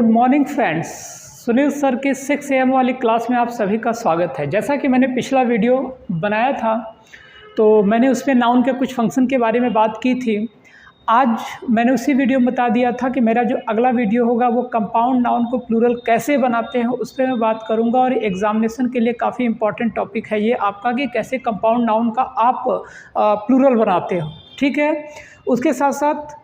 Good morning friends. Sunil sir के 6 AM वाली class में आप सभी का स्वागत है। जैसा कि मैंने पिछला वीडियो बनाया था तो मैंने उसमें नाउन के कुछ फंक्शन के बारे में बात की थी। आज मैंने उसी वीडियो में बता दिया था कि मेरा जो अगला वीडियो होगा वो कंपाउंड नाउन को प्लूरल कैसे बनाते हैं उस पर मैं बात करूंगा। और एग्जामिनेशन के लिए काफ़ी इंपॉर्टेंट टॉपिक है ये आपका कि कैसे कंपाउंड नाउन का आप प्लूरल बनाते हो। ठीक है, उसके साथ साथ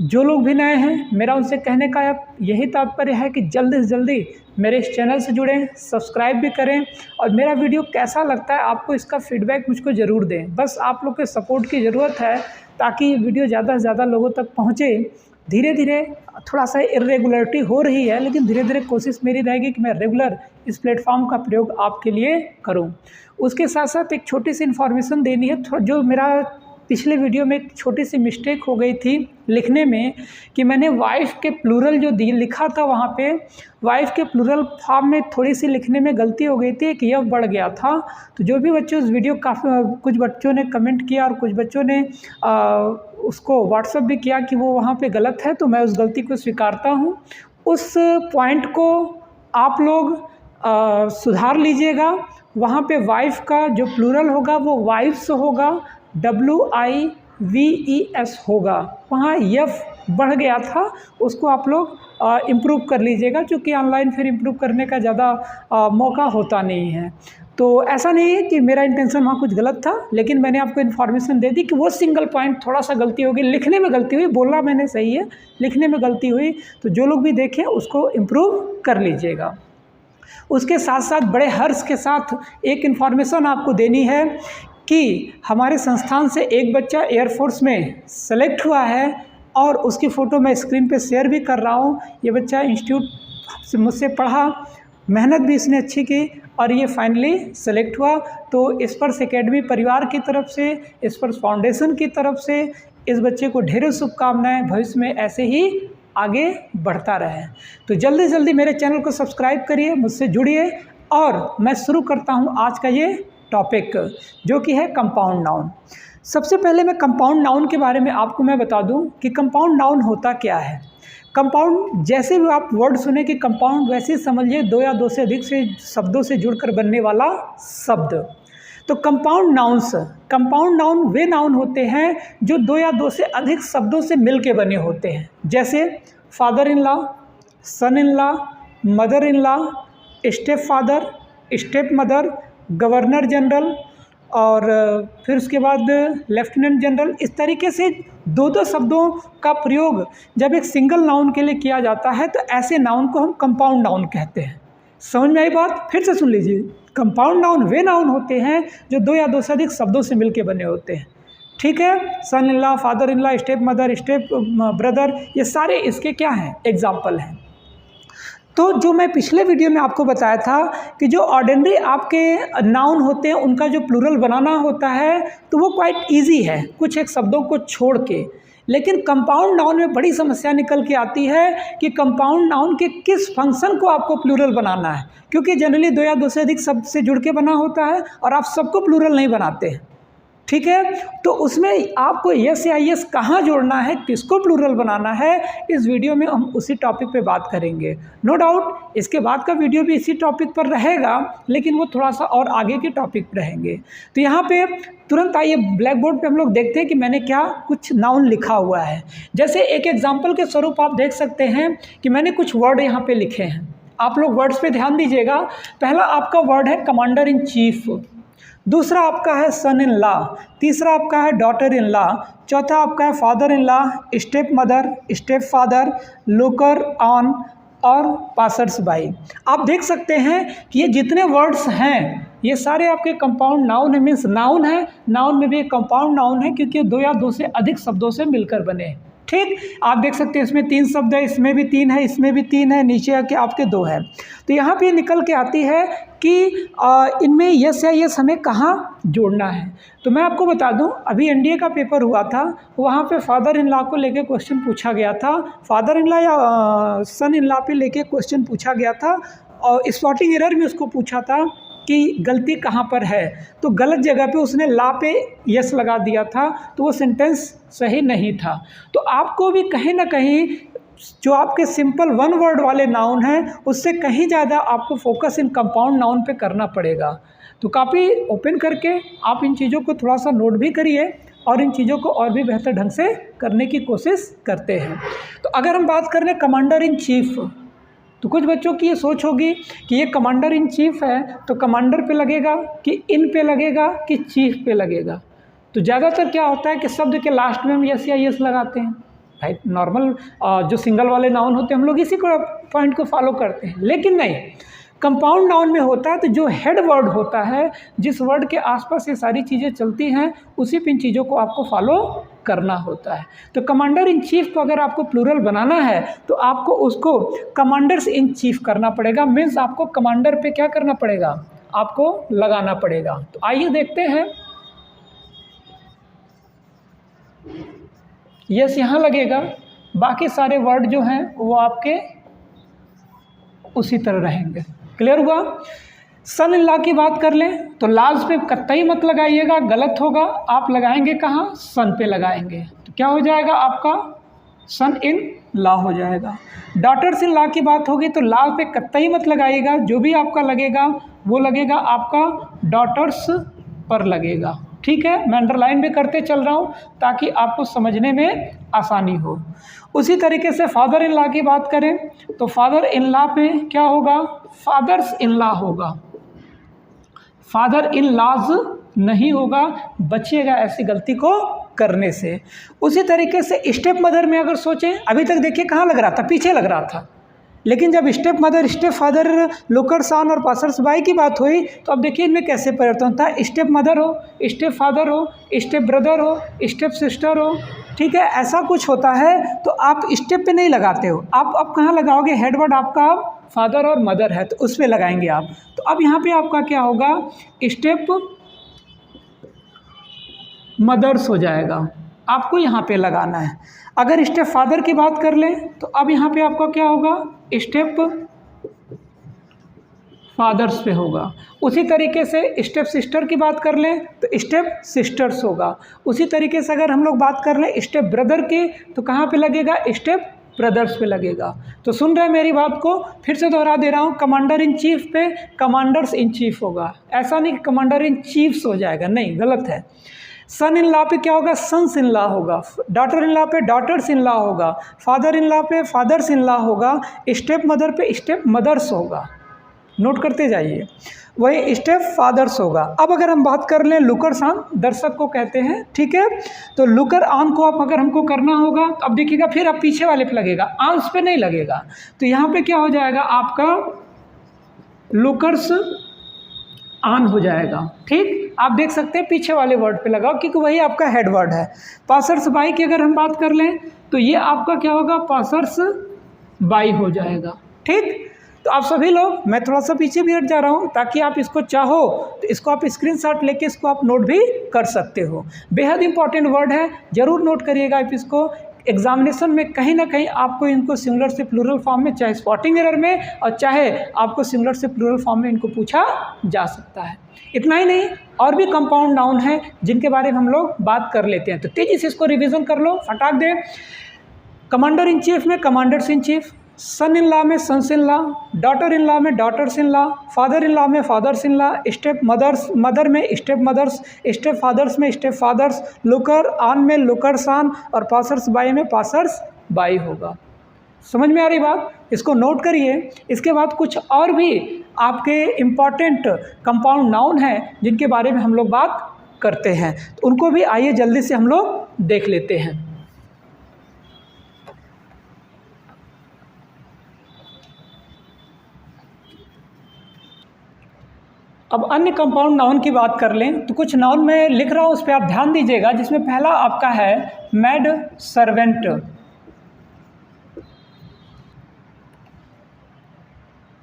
जो लोग भी नए हैं मेरा उनसे कहने का यही तात्पर्य है कि जल्दी से जल्दी मेरे इस चैनल से जुड़ें, सब्सक्राइब भी करें और मेरा वीडियो कैसा लगता है आपको इसका फीडबैक मुझको ज़रूर दें। बस आप लोग के सपोर्ट की ज़रूरत है ताकि ये वीडियो ज़्यादा से ज़्यादा लोगों तक पहुँचे। धीरे धीरे थोड़ा सा इरेगुलरिटी हो रही है लेकिन धीरे धीरे कोशिश मेरी रहेगी कि मैं रेगुलर इस प्लेटफॉर्म का प्रयोग आपके लिए करूं। उसके साथ साथ एक छोटी सी इन्फॉर्मेशन देनी है। जो मेरा पिछले वीडियो में एक छोटी सी मिस्टेक हो गई थी लिखने में कि मैंने वाइफ के प्लूरल जो लिखा था वहाँ पे वाइफ के प्लूरल फॉर्म में थोड़ी सी लिखने में गलती हो गई थी, एक यफ बढ़ गया था। तो जो भी बच्चे उस वीडियो कुछ बच्चों ने कमेंट किया और कुछ बच्चों ने उसको व्हाट्सएप भी किया कि वो वहाँ पे गलत है, तो मैं उस गलती को स्वीकारता हूँ। उस पॉइंट को आप लोग सुधार लीजिएगा। वहाँ पे वाइफ का जो प्लूरल होगा वो वाइफ्स होगा, WIVES होगा। वहाँ यफ बढ़ गया था, उसको आप लोग इम्प्रूव कर लीजिएगा क्योंकि ऑनलाइन फिर इम्प्रूव करने का ज़्यादा मौका होता नहीं है। तो ऐसा नहीं है कि मेरा इंटेंशन वहाँ कुछ गलत था, लेकिन मैंने आपको इन्फॉर्मेशन दे दी कि वो सिंगल पॉइंट थोड़ा सा गलती होगी, लिखने में गलती हुई, बोलना मैंने सही है, लिखने में गलती हुई। तो जो लोग भी देखें उसको इम्प्रूव कर लीजिएगा। उसके साथ साथ बड़े हर्ष के साथ एक इन्फॉर्मेशन आपको देनी है कि हमारे संस्थान से एक बच्चा एयरफोर्स में सेलेक्ट हुआ है और उसकी फ़ोटो मैं स्क्रीन पे शेयर भी कर रहा हूँ। ये बच्चा इंस्टीट्यूट से मुझसे पढ़ा, मेहनत भी इसने अच्छी की और ये फाइनली सेलेक्ट हुआ। तो स्पर्श एकेडमी परिवार की तरफ से, स्पर्श फाउंडेशन की तरफ से इस बच्चे को ढेरों शुभकामनाएँ, भविष्य में ऐसे ही आगे बढ़ता रहे। तो जल्दी जल्दी मेरे चैनल को सब्सक्राइब करिए, मुझसे जुड़िए और मैं शुरू करता हूँ आज का ये टॉपिक जो कि है कंपाउंड नाउन। सबसे पहले मैं कंपाउंड नाउन के बारे में आपको मैं बता दूं कि कंपाउंड नाउन होता क्या है। कंपाउंड, जैसे भी आप वर्ड सुने कि कंपाउंड, वैसे ही समझिए दो या दो से अधिक से शब्दों से जुड़कर बनने वाला शब्द। तो कंपाउंड नाउन वे नाउन होते हैं जो दो या दो से अधिक शब्दों से मिल के बने होते हैं। जैसे father in law, son in law, mother in law, step father, step mother, governor general और फिर उसके बाद लेफ्टिनेंट जनरल। इस तरीके से दो दो शब्दों का प्रयोग जब एक सिंगल नाउन के लिए किया जाता है तो ऐसे नाउन को हम कंपाउंड नाउन कहते हैं। समझ में आई बात? फिर से सुन लीजिए। कंपाउंड नाउन वे नाउन होते हैं जो दो या दो से अधिक शब्दों से मिलके बने होते हैं। ठीक है, son in law, father in law, step mother, step brother, ये सारे इसके क्या हैं? एग्जाम्पल हैं। तो जो मैं पिछले वीडियो में आपको बताया था कि जो ऑर्डिनरी आपके नाउन होते हैं उनका जो प्लूरल बनाना होता है तो वो क्वाइट इजी है कुछ एक शब्दों को छोड़ के। लेकिन कंपाउंड नाउन में बड़ी समस्या निकल के आती है कि कंपाउंड नाउन के किस फंक्शन को आपको प्लूरल बनाना है, क्योंकि जनरली दो या दो से अधिक शब्द से जुड़ के बना होता है और आप सबको प्लूरल नहीं बनाते हैं। ठीक है, तो उसमें आपको यस या यस कहाँ जोड़ना है, किसको प्लूरल बनाना है, इस वीडियो में हम उसी टॉपिक पे बात करेंगे। नो डाउट इसके बाद का वीडियो भी इसी टॉपिक पर रहेगा लेकिन वो थोड़ा सा और आगे के टॉपिक पर रहेंगे। तो यहाँ पे तुरंत आइए ब्लैक बोर्ड पे हम लोग देखते हैं कि मैंने क्या कुछ नाउन लिखा हुआ है। जैसे एक एग्जाम्पल के स्वरूप आप देख सकते हैं कि मैंने कुछ वर्ड यहाँ पे लिखे हैं। आप लोग वर्ड्स पे ध्यान दीजिएगा। पहला आपका वर्ड है कमांडर इन चीफ, दूसरा आपका है सन इन लॉ, तीसरा आपका है डॉटर इन लॉ, चौथा आपका है father in law, step mother, step father, looker on और पासर्स बाई। आप देख सकते हैं कि ये जितने वर्ड्स हैं ये सारे आपके कंपाउंड नाउन है, मीन्स नाउन है। नाउन में भी एक कंपाउंड नाउन है क्योंकि दो या दो से अधिक शब्दों से मिलकर बने हैं। ठीक, आप देख सकते हैं इसमें 3 शब्द है, इसमें भी 3 है, इसमें भी 3 है, नीचे आके आपके 2 है। तो यहाँ पे निकल के आती है कि इनमें यस या यस हमें कहाँ जोड़ना है। तो मैं आपको बता दूं, अभी एनडीए का पेपर हुआ था, वहाँ पे फादर इन लॉ को लेके क्वेश्चन पूछा गया था, फादर इन लॉ या सन इन लॉ पे लेके क्वेश्चन पूछा गया था और स्पॉटिंग एरर में उसको पूछा था कि गलती कहाँ पर है। तो गलत जगह पे उसने ला पे यस लगा दिया था, तो वो सेंटेंस सही नहीं था। तो आपको भी कहीं ना कहीं जो आपके सिंपल वन वर्ड वाले नाउन हैं उससे कहीं ज़्यादा आपको फोकस इन कंपाउंड नाउन पे करना पड़ेगा। तो काफ़ी ओपन करके आप इन चीज़ों को थोड़ा सा नोट भी करिए और इन चीज़ों को और भी बेहतर ढंग से करने की कोशिश करते हैं। तो अगर हम बात कर रहे हैं कमांडर इन चीफ, तो कुछ बच्चों की ये सोच होगी कि ये कमांडर इन चीफ है तो कमांडर पे लगेगा कि इन पे लगेगा कि चीफ पे लगेगा। तो ज़्यादातर क्या होता है कि शब्द के लास्ट में हम यस या यस लगाते हैं। भाई नॉर्मल जो सिंगल वाले नाउन होते हैं हम लोग इसी को पॉइंट को फॉलो करते हैं, लेकिन नहीं, कंपाउंड नाउन में होता है तो जो हेड वर्ड होता है, जिस वर्ड के आसपास ये सारी चीज़ें चलती हैं, उसी इन चीज़ों को आपको फॉलो करना होता है। तो कमांडर इन चीफ को अगर आपको प्लूरल बनाना है तो आपको उसको कमांडर्स इन चीफ करना पड़ेगा, मीन्स आपको कमांडर पे क्या करना पड़ेगा, आपको लगाना पड़ेगा। तो आइए देखते हैं, यस यहाँ लगेगा, बाकी सारे वर्ड जो हैं वो आपके उसी तरह रहेंगे। क्लियर हुआ? सन इन लॉ की बात कर लें तो लाज पे कतई मत लगाइएगा, गलत होगा। आप लगाएंगे कहाँ? सन पे लगाएंगे। तो क्या हो जाएगा आपका? सन इन लॉ हो जाएगा। डॉटर्स इन लॉ की बात होगी तो लॉ पे कतई मत लगाइएगा, जो भी आपका लगेगा वो लगेगा आपका डॉटर्स पर लगेगा। ठीक है, मैं अंडरलाइन भी करते चल रहा हूँ ताकि आपको समझने में आसानी हो। उसी तरीके से फादर इन लॉ की बात करें तो फादर इन लॉ पे क्या होगा? फादर्स इन लॉ होगा, फादर इन लॉज नहीं होगा, बचिएगा ऐसी गलती को करने से। उसी तरीके से स्टेप मदर में अगर सोचें, अभी तक देखिए कहाँ लग रहा था, पीछे लग रहा था, लेकिन जब step mother, step father, lookers on और पासर्स बाय की बात हुई तो अब देखिए इनमें कैसे परिवर्तन होता है। स्टेप मदर हो, स्टेप फादर हो, स्टेप ब्रदर हो, स्टेप सिस्टर हो, ठीक है, ऐसा कुछ होता है। तो आप स्टेप पे नहीं लगाते हो, आप कहाँ लगाओगे? हेडवर्ड आपका फादर और मदर है तो उस पर लगाएंगे आप। तो अब यहाँ पे आपका क्या होगा? स्टेप मदर्स हो जाएगा, आपको यहाँ पे लगाना है। अगर स्टेप फादर की बात कर लें तो अब यहाँ पे आपका क्या होगा? स्टेप फादर्स पे होगा। उसी तरीके से स्टेप सिस्टर की बात कर लें तो स्टेप सिस्टर्स होगा। उसी तरीके से अगर हम लोग बात कर लें स्टेप ब्रदर की तो कहाँ पे लगेगा? स्टेप ब्रदर्स पे लगेगा। तो सुन रहे हैं मेरी बात को? फिर से दोहरा दे रहा हूँ, कमांडर इन चीफ पे कमांडर्स इन चीफ होगा। ऐसा नहीं कि कमांडर इन चीफ्स हो जाएगा, नहीं, गलत है। सन इन लॉ पे क्या होगा? सन्स इन लॉ होगा। डॉटर इन लॉ पे डॉटर्स इन लॉ होगा। फादर इन लॉ पे फादर्स इन लॉ होगा। स्टेप मदर पे स्टेप मदर्स होगा। नोट करते जाइए। वही स्टेप फादर्स होगा। अब अगर हम बात कर लें लुकर्स ऑन, दर्शक को कहते हैं, ठीक है, तो लुकर ऑन को आप अगर हमको करना होगा तो अब देखिएगा फिर अब पीछे वाले पे लगेगा, आंस पे नहीं लगेगा। तो यहाँ पे क्या हो जाएगा आपका? लुकर्स ऑन हो जाएगा। ठीक, आप देख सकते हैं पीछे वाले वर्ड पे लगाओ क्योंकि वही आपका हेड वर्ड है। पासर्स बाई की अगर हम बात कर लें तो ये आपका क्या होगा? पासर्स बाई हो जाएगा। ठीक, तो आप सभी लोग, मैं थोड़ा सा पीछे भी हट जा रहा हूँ ताकि आप इसको चाहो तो इसको आप स्क्रीनशॉट लेके इसको आप नोट भी कर सकते हो। बेहद इंपॉर्टेंट वर्ड है, ज़रूर नोट करिएगा आप इसको। एग्जामिनेशन में कहीं ना कहीं आपको इनको सिंगुलर से प्लूरल फॉर्म में, चाहे स्पॉटिंग एरर में और चाहे आपको सिंगुलर से प्लूरल फॉर्म में इनको पूछा जा सकता है। इतना ही नहीं, और भी कंपाउंड नाउन है जिनके बारे में हम लोग बात कर लेते हैं। तो तेज़ी से इसको रिविज़न कर लो, फटाक दे। कमांडर इन चीफ में commanders in chief, son in law में sons in law, daughter in law में daughters in law, father in law में fathers in law, step mother में स्टेप मदर्स, स्टेप फादर्स में स्टेप फादर्स, लुकर ऑन में lookers on और passers by में passers by होगा। समझ में आ रही बात? इसको नोट करिए। इसके बाद कुछ और भी आपके इम्पॉर्टेंट कंपाउंड नाउन हैं जिनके बारे में हम लोग बात करते हैं, तो उनको भी आइए जल्दी से हम लोग देख लेते हैं। अब अन्य कंपाउंड नाउन की बात कर लें तो कुछ नाउन मैं लिख रहा हूँ, उस पर आप ध्यान दीजिएगा। जिसमें पहला आपका है मैड सर्वेंट।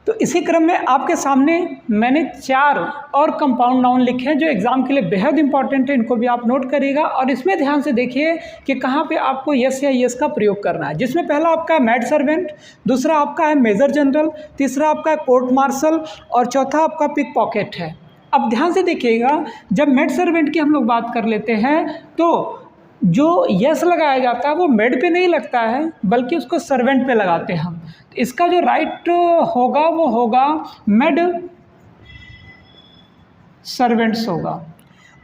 तो इसी क्रम में आपके सामने मैंने 4 और कंपाउंड नाउन लिखे हैं जो एग्ज़ाम के लिए बेहद इंपॉर्टेंट है, इनको भी आप नोट करिएगा और इसमें ध्यान से देखिए कि कहाँ पे आपको यस या यस का प्रयोग करना है। जिसमें पहला आपका है मैड सर्वेंट, दूसरा आपका है मेजर जनरल, तीसरा आपका है कोर्ट मार्शल और चौथा आपका पिक पॉकेट है। अब ध्यान से देखिएगा, जब मैड सर्वेंट की हम लोग बात कर लेते हैं तो जो यस लगाया जाता है वो मेड पे नहीं लगता है, बल्कि उसको सर्वेंट पे लगाते हैं हम। तो इसका जो राइट होगा वो होगा मेड सर्वेंट्स होगा।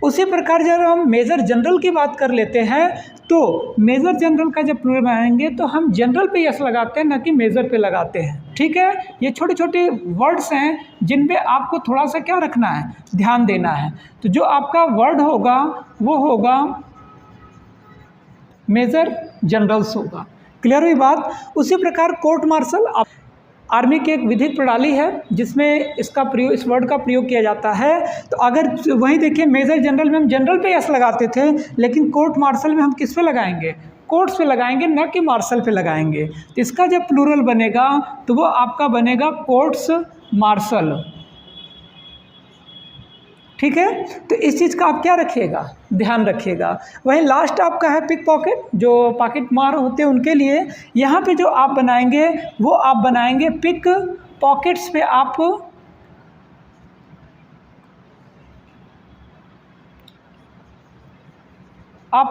उसी प्रकार जब हम मेजर जनरल की बात कर लेते हैं, तो मेजर जनरल का जब प्लूरल बनाएंगे तो हम जनरल पे यस लगाते हैं, ना कि मेजर पे लगाते हैं। ठीक है, ये छोटे छोटे वर्ड्स हैं जिन पे आपको थोड़ा सा क्या रखना है, ध्यान देना है। तो जो आपका वर्ड होगा वो होगा मेजर जनरल्स होगा। क्लियर हुई बात। उसी प्रकार कोर्ट मार्शल आर्मी की एक विधिक प्रणाली है जिसमें इसका प्रयोग, इस वर्ड का प्रयोग किया जाता है। तो अगर वहीं देखिए मेजर जनरल में हम जनरल पे यस लगाते थे, लेकिन कोर्ट मार्शल में हम किस पे लगाएंगे, कोर्ट्स पे लगाएंगे, न कि मार्शल पे लगाएंगे। तो इसका जब प्लूरल बनेगा तो वो आपका बनेगा कोर्ट्स मार्शल। ठीक है, तो इस चीज़ का आप क्या रखिएगा, ध्यान रखिएगा। वहीं लास्ट आपका है पिक पॉकेट, जो पॉकेट मार होते हैं उनके लिए। यहाँ पे जो आप बनाएंगे वो आप बनाएंगे पिक पॉकेट्स पे आप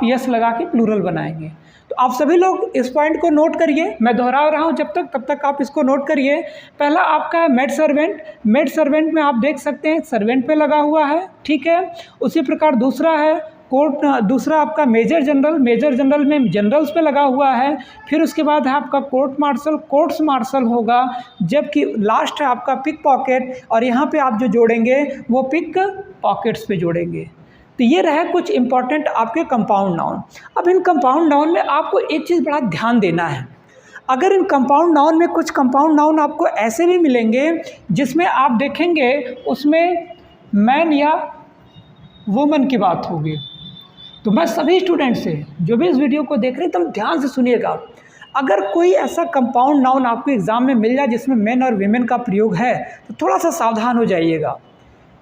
यस लगा के प्लूरल बनाएंगे। तो आप सभी लोग इस पॉइंट को नोट करिए, मैं दोहरा रहा हूँ जब तक, तब तक आप इसको नोट करिए। पहला आपका है मेड सर्वेंट। मेड सर्वेंट में आप देख सकते हैं सर्वेंट पे लगा हुआ है। ठीक है, उसी प्रकार दूसरा है कोर्ट, दूसरा आपका मेजर जनरल। मेजर जनरल में जनरल्स पे लगा हुआ है। फिर उसके बाद है आपका कोर्ट मार्शल, कोर्ट्स मार्शल होगा। जबकि लास्ट है आपका पिक पॉकेट, और यहाँ पे आप जो जोड़ेंगे वो पिक पॉकेट्स पे जोड़ेंगे। तो ये रहे कुछ इंपॉर्टेंट आपके कंपाउंड नाउन। अब इन कंपाउंड नाउन में आपको एक चीज़ बड़ा ध्यान देना है। अगर इन कंपाउंड नाउन में कुछ कंपाउंड नाउन आपको ऐसे भी मिलेंगे जिसमें आप देखेंगे उसमें मैन या वुमन की बात होगी, तो मैं सभी स्टूडेंट से जो भी इस वीडियो को देख रहे हैं तुम ध्यान से सुनिएगा। अगर कोई ऐसा कंपाउंड नाउन आपको एग्ज़ाम में मिल जाए जिसमें मैन और वीमेन का प्रयोग है, तो थोड़ा सा सावधान हो जाइएगा।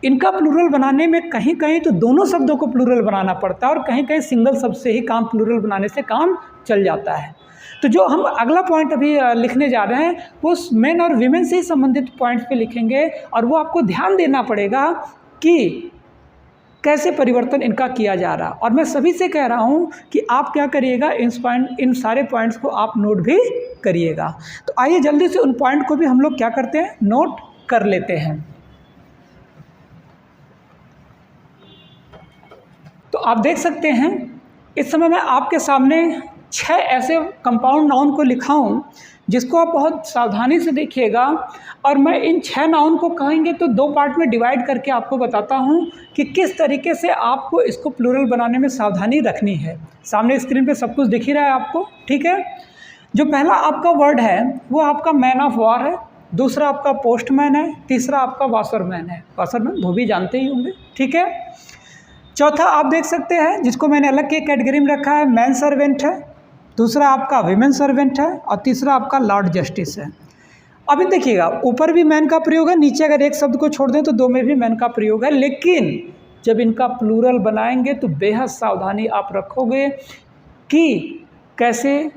इनका प्लूरल बनाने में कहीं कहीं तो दोनों शब्दों को प्लूरल बनाना पड़ता है, और कहीं कहीं सिंगल शब्द से ही काम, प्लूरल बनाने से काम चल जाता है। तो जो हम अगला पॉइंट अभी लिखने जा रहे हैं वो मेन और वीमेन से ही संबंधित पॉइंट्स पे लिखेंगे, और वो आपको ध्यान देना पड़ेगा कि कैसे परिवर्तन इनका किया जा रहा। और मैं सभी से कह रहा हूँ कि आप क्या करिएगा, इन सारे पॉइंट्स को आप नोट भी करिएगा। तो आइए जल्दी से उन पॉइंट को भी हम लोग क्या करते हैं, नोट कर लेते हैं। तो आप देख सकते हैं इस समय मैं आपके सामने 6 ऐसे कंपाउंड नाउन को लिखा हूँ जिसको आप बहुत सावधानी से देखिएगा। और मैं इन 6 नाउन को कहेंगे तो 2 पार्ट में डिवाइड करके आपको बताता हूँ कि किस तरीके से आपको इसको प्लूरल बनाने में सावधानी रखनी है। सामने स्क्रीन पे सब कुछ दिख ही रहा है आपको। ठीक है, जो पहला आपका वर्ड है वो आपका मैन ऑफ वॉर है, दूसरा आपका पोस्टमैन है, तीसरा आपका वाशरमैन है। वाशरमैन धोबी जानते ही होंगे। ठीक है, चौथा आप देख सकते हैं जिसको मैंने अलग के कैटेगरी में रखा है, मैन सर्वेंट है, दूसरा आपका विमेन सर्वेंट है, और तीसरा आपका लॉर्ड जस्टिस है। अभी देखिएगा ऊपर भी मैन का प्रयोग है, नीचे अगर एक शब्द को छोड़ दें तो 2 में भी मैन का प्रयोग है। लेकिन जब इनका प्लूरल बनाएंगे तो बेहद सावधानी आप रखोगे कि कैसे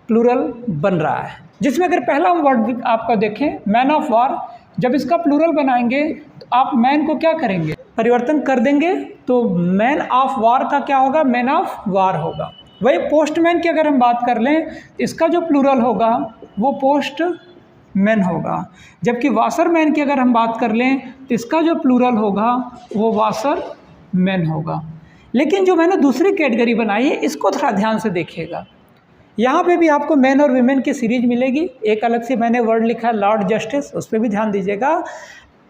प्लूरल बन रहा है। जिसमें अगर पहला वर्ड आपका देखें मैन ऑफ वॉर, जब इसका प्लूरल बनाएंगे तो आप मैन को क्या करेंगे, परिवर्तन कर देंगे, तो मैन ऑफ वॉर का क्या होगा, मैन ऑफ वार होगा। वही पोस्टमैन की अगर हम बात कर लें, इसका जो प्लूरल होगा वो पोस्ट मैन होगा। जबकि वाशरमैन की अगर हम बात कर लें तो इसका जो प्लूरल होगा वो वाशर मैन होगा। लेकिन जो मैंने दूसरी कैटेगरी बनाई है इसको थोड़ा ध्यान से देखिएगा। यहाँ पे भी आपको मैन और वीमेन की सीरीज मिलेगी। एक अलग से मैंने वर्ड लिखा है लॉर्ड जस्टिस, उस पर भी ध्यान दीजिएगा।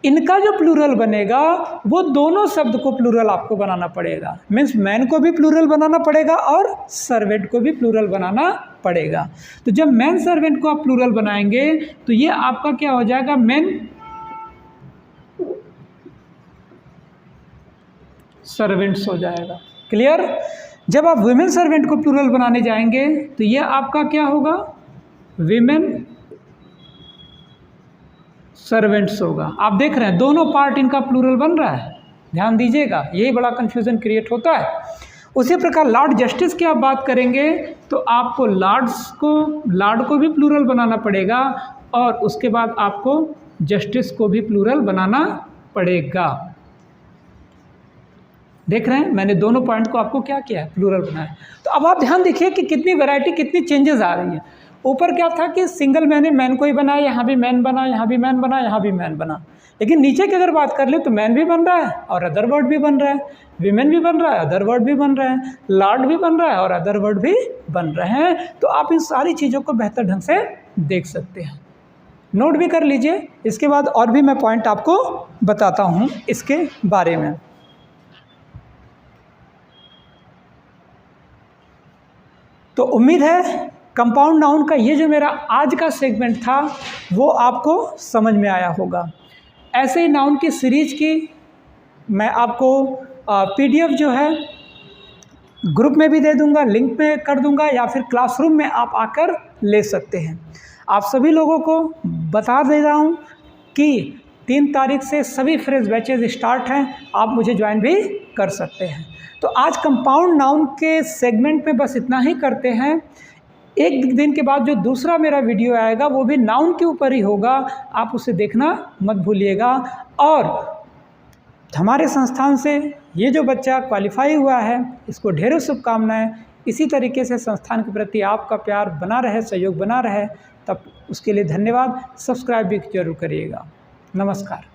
इनका जो प्लूरल बनेगा वो दोनों शब्द को प्लूरल आपको बनाना पड़ेगा। मीन्स मैन को भी प्लूरल बनाना पड़ेगा और सर्वेंट को भी प्लूरल बनाना पड़ेगा। तो जब मैन सर्वेंट को आप प्लूरल बनाएंगे तो ये आपका क्या हो जाएगा, मैन सर्वेंट्स हो जाएगा। क्लियर। जब आप वुमेन सर्वेंट को प्लूरल बनाने जाएंगे तो ये आपका क्या होगा, विमेन सर्वेंट्स होगा। आप देख रहे हैं दोनों पार्ट इनका प्लूरल बन रहा है, ध्यान दीजिएगा, यही बड़ा कन्फ्यूज़न क्रिएट होता है। उसी प्रकार लॉर्ड जस्टिस की आप बात करेंगे तो आपको लॉर्ड को भी प्लूरल बनाना पड़ेगा, और उसके बाद आपको जस्टिस को भी प्लूरल बनाना पड़ेगा। देख रहे हैं, मैंने दोनों पॉइंट को आपको क्या किया है, प्लूरल बनाया। तो अब आप ध्यान देखिए कि कितनी वैरायटी, कितनी चेंजेस आ रही हैं। ऊपर क्या था कि सिंगल मैंने मैन को ही बनाया, यहाँ भी मैन बना, यहाँ भी मैन बना, यहाँ भी मैन बना। लेकिन नीचे की अगर बात कर ले तो मैन भी बन रहा है और अदर वर्ड भी बन रहा है, विमेन भी बन रहा है, अदर वर्ड भी बन रहे हैं, लॉर्ड भी बन रहा है और अदर वर्ड भी बन रहे हैं। तो आप इन सारी चीज़ों को बेहतर ढंग से देख सकते हैं, नोट भी कर लीजिए। इसके बाद और भी मैं पॉइंट आपको बताता हूँ इसके बारे में। तो उम्मीद है कंपाउंड नाउन का ये जो मेरा आज का सेगमेंट था वो आपको समझ में आया होगा। ऐसे ही नाउन की सीरीज की मैं आपको PDF जो है ग्रुप में भी दे दूंगा, लिंक में कर दूंगा, या फिर क्लासरूम में आप आकर ले सकते हैं। आप सभी लोगों को बता दे रहा हूँ कि 3 तारीख से सभी फ्रेश बैचेज स्टार्ट हैं, आप मुझे ज्वाइन भी कर सकते हैं। तो आज कंपाउंड नाउन के सेगमेंट में बस इतना ही करते हैं। एक दिन के बाद जो दूसरा मेरा वीडियो आएगा वो भी नाउन के ऊपर ही होगा, आप उसे देखना मत भूलिएगा। और हमारे संस्थान से ये जो बच्चा क्वालिफाई हुआ है इसको ढेरों शुभकामनाएं। इसी तरीके से संस्थान के प्रति आपका प्यार बना रहे, सहयोग बना रहे, तब उसके लिए धन्यवाद। सब्सक्राइब भी जरूर करिएगा। नमस्कार।